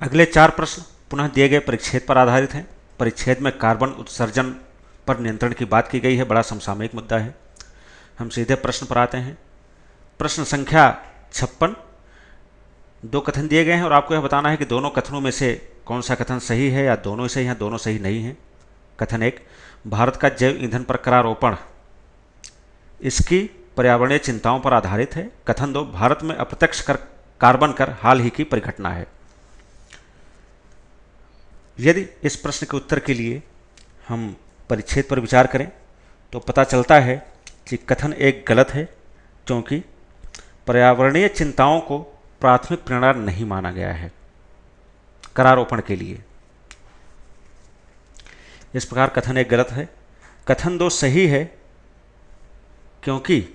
अगले 4 प्रश्न पुनः दिए गए परिच्छेद पर आधारित हैं। परिच्छेद में कार्बन उत्सर्जन पर नियंत्रण की बात की गई है, बड़ा समसामयिक मुद्दा है। हम सीधे प्रश्न पर आते हैं। प्रश्न संख्या 56। 2 कथन दिए गए हैं और आपको यह बताना है कि दोनों कथनों में से कौन सा कथन सही है या दोनों सही हैं, दोनों सही नहीं हैं। कथन 1, भारत का जैव ईंधन पर करारोपण इसकी पर्यावरणीय चिंताओं पर आधारित है। कथन 2, भारत में अप्रत्यक्ष कार्बन कर हाल ही की परिघटना है। यदि इस प्रश्न के उत्तर के लिए हम परिच्छेद पर विचार करें तो पता चलता है कि कथन 1 गलत है, क्योंकि पर्यावरणीय चिंताओं को प्राथमिक प्रेरणा नहीं माना गया है करारोपण के लिए। इस प्रकार कथन 1 गलत है। कथन 2 सही है, क्योंकि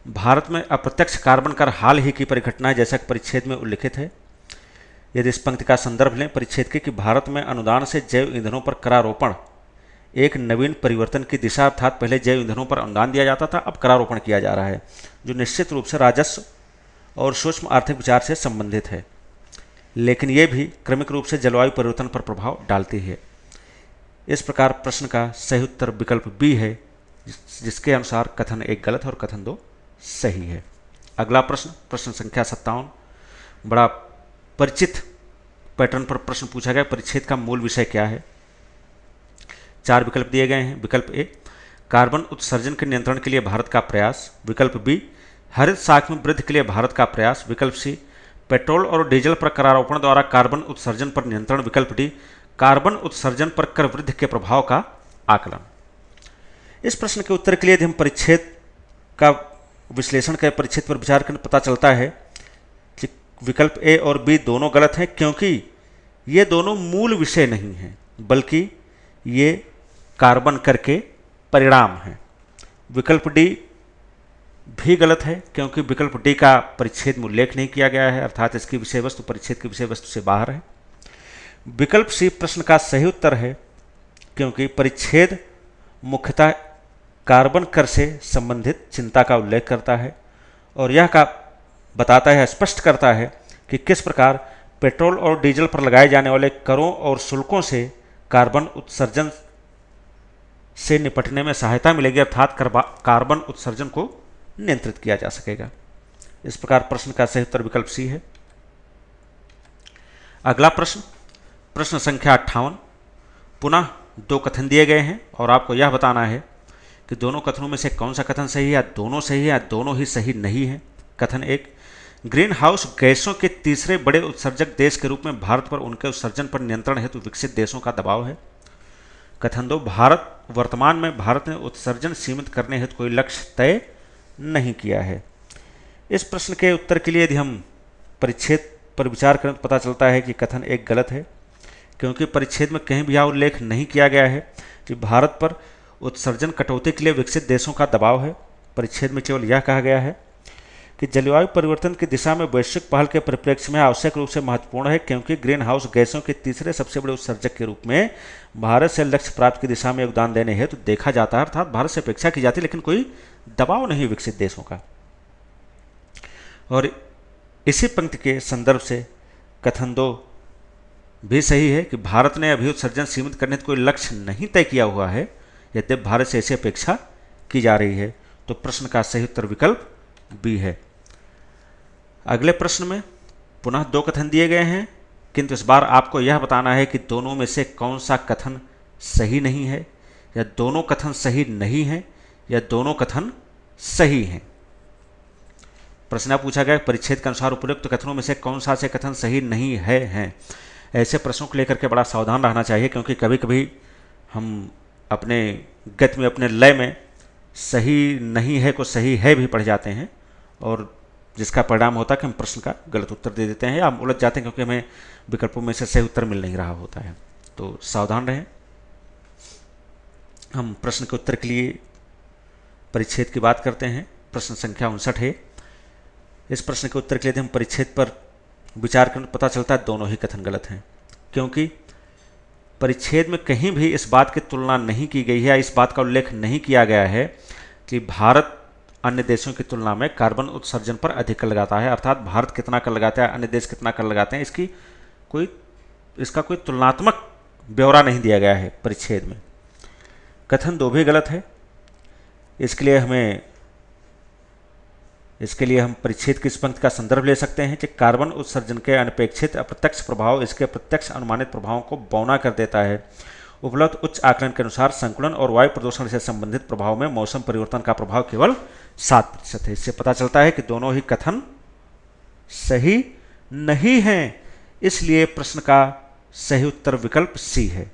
भारत में अप्रत्यक्ष कार्बन कर हाल ही की परिघटना है, जैसा कि परिच्छेद में उल्लिखित है। यदि इस पंक्ति का संदर्भ लें परिच्छेद के कि भारत में अनुदान से जैव ईंधनों पर करारोपण एक नवीन परिवर्तन की दिशा, अर्थात पहले जैव ईंधनों पर अनुदान दिया जाता था, अब करारोपण किया जा रहा है, जो निश्चित रूप से राजस्व और सूक्ष्म आर्थिक विचार से संबंधित है, लेकिन ये भी क्रमिक रूप से जलवायु परिवर्तन पर प्रभाव डालती है। इस प्रकार प्रश्न का सही उत्तर विकल्प बी है, जिसके अनुसार कथन 1 गलत है और कथन 2 सही है। अगला प्रश्न, प्रश्न संख्या 57। बड़ा परिचित पैटर्न पर प्रश्न पूछा गया। परिच्छेद का मूल विषय क्या है? 4 विकल्प दिए गए हैं। विकल्प ए, कार्बन उत्सर्जन के नियंत्रण के लिए भारत का प्रयास। विकल्प बी, हरित साख में वृद्धि के लिए भारत का प्रयास। विकल्प सी, पेट्रोल और डीजल पर करारोपण द्वारा कार्बन उत्सर्जन पर नियंत्रण। विकल्प डी, कार्बन उत्सर्जन पर कर वृद्धि के प्रभाव का आकलन। इस प्रश्न के उत्तर के लिए यदि हम परिच्छेद का विश्लेषण करें, परिच्छेद पर विचार करने पता चलता है कि विकल्प ए और बी दोनों गलत हैं, क्योंकि ये दोनों मूल विषय नहीं हैं, बल्कि ये कार्बन कर के परिणाम हैं। विकल्प डी भी गलत है, क्योंकि विकल्प डी का परिच्छेद में उल्लेख नहीं किया गया है, अर्थात इसकी विषय वस्तु परिच्छेद की विषय वस्तु से बाहर है। विकल्प सी प्रश्न का सही उत्तर है, क्योंकि परिच्छेद मुख्यतः कार्बन कर से संबंधित चिंता का उल्लेख करता है और यह का बताता है, स्पष्ट करता है कि किस प्रकार पेट्रोल और डीजल पर लगाए जाने वाले करों और शुल्कों से कार्बन उत्सर्जन से निपटने में सहायता मिलेगी, अर्थात कार्बन उत्सर्जन को नियंत्रित किया जा सकेगा। इस प्रकार प्रश्न का सही उत्तर विकल्प सी है। अगला प्रश्न, प्रश्न संख्या 58। पुनः 2 कथन दिए गए हैं और आपको यह बताना है कि दोनों कथनों में से कौन सा कथन सही है, या दोनों सही है या दोनों ही सही नहीं है। कथन 1, ग्रीन हाउस गैसों के तीसरे बड़े उत्सर्जक देश के रूप में भारत पर उनके उत्सर्जन पर नियंत्रण हेतु विकसित देशों का दबाव है। कथन 2, वर्तमान में भारत ने उत्सर्जन सीमित करने हेतु कोई लक्ष्य तय नहीं किया है। इस प्रश्न के उत्तर के लिए यदि हम परिच्छेद पर विचार करें तो पता चलता है कि कथन 1 गलत है, क्योंकि परिच्छेद में कहीं भी यह उल्लेख नहीं किया गया है कि भारत पर उत्सर्जन कटौती के लिए विकसित देशों का दबाव है। परिच्छेद में केवल यह कहा गया है कि जलवायु परिवर्तन की दिशा में वैश्विक पहल के परिप्रेक्ष्य में आवश्यक रूप से महत्वपूर्ण है, क्योंकि ग्रीन हाउस गैसों के तीसरे सबसे बड़े उत्सर्जक के रूप में भारत से लक्ष्य प्राप्ति की दिशा में योगदान देने हेतु देखा जाता है, अर्थात भारत से अपेक्षा की जाती है, लेकिन कोई दबाव नहीं विकसित देशों का। और इसी पंक्ति के संदर्भ से कथन 2 भी सही है कि भारत ने अभी उत्सर्जन सीमित करने का कोई लक्ष्य नहीं तय किया हुआ है, यद्यपि भारत से ऐसी अपेक्षा की जा रही है। तो प्रश्न का सही उत्तर विकल्प बी है। अगले प्रश्न में पुनः 2 कथन दिए गए हैं, किंतु इस बार आपको यह बताना है कि दोनों में से कौन सा कथन सही नहीं है, या दोनों कथन सही नहीं है, या दोनों कथन सही हैं। प्रश्न पूछा गया परिच्छेद के अनुसार उपयुक्त कथनों में से कौन सा से कथन सही नहीं है। ऐसे प्रश्नों को लेकर के बड़ा सावधान रहना चाहिए, क्योंकि कभी कभी हम अपने गति में, अपने लय में सही नहीं है को सही है भी पढ़ जाते हैं, और जिसका परिणाम होता है कि हम प्रश्न का गलत उत्तर दे देते हैं या हम उलझ जाते हैं, क्योंकि हमें विकल्पों में से सही उत्तर मिल नहीं रहा होता है। तो सावधान रहें। हम प्रश्न के उत्तर के लिए परिच्छेद की बात करते हैं। प्रश्न संख्या 59 है। इस प्रश्न के उत्तर के लिए हम परिच्छेद पर विचार करने पता चलता है दोनों ही कथन गलत हैं, क्योंकि परिच्छेद में कहीं भी इस बात की तुलना नहीं की गई है, इस बात का उल्लेख नहीं किया गया है कि भारत अन्य देशों की तुलना में कार्बन उत्सर्जन पर अधिक कर लगाता है, अर्थात भारत कितना कर लगाता है, अन्य देश कितना कर लगाते हैं, इसकी कोई इसका कोई तुलनात्मक ब्यौरा नहीं दिया गया है परिच्छेद में। कथन 2 भी गलत है। इसके लिए हम परिच्छेद की इस पंक्ति का संदर्भ ले सकते हैं कि कार्बन उत्सर्जन के अनपेक्षित अप्रत्यक्ष प्रभाव इसके प्रत्यक्ष अनुमानित प्रभावों को बौना कर देता है। उपलब्ध उच्च आकलन के अनुसार संकुलन और वायु प्रदूषण से संबंधित प्रभाव में मौसम परिवर्तन का प्रभाव केवल 7% है। इससे पता चलता है कि दोनों ही कथन सही नहीं हैं, इसलिए प्रश्न का सही उत्तर विकल्प सी है।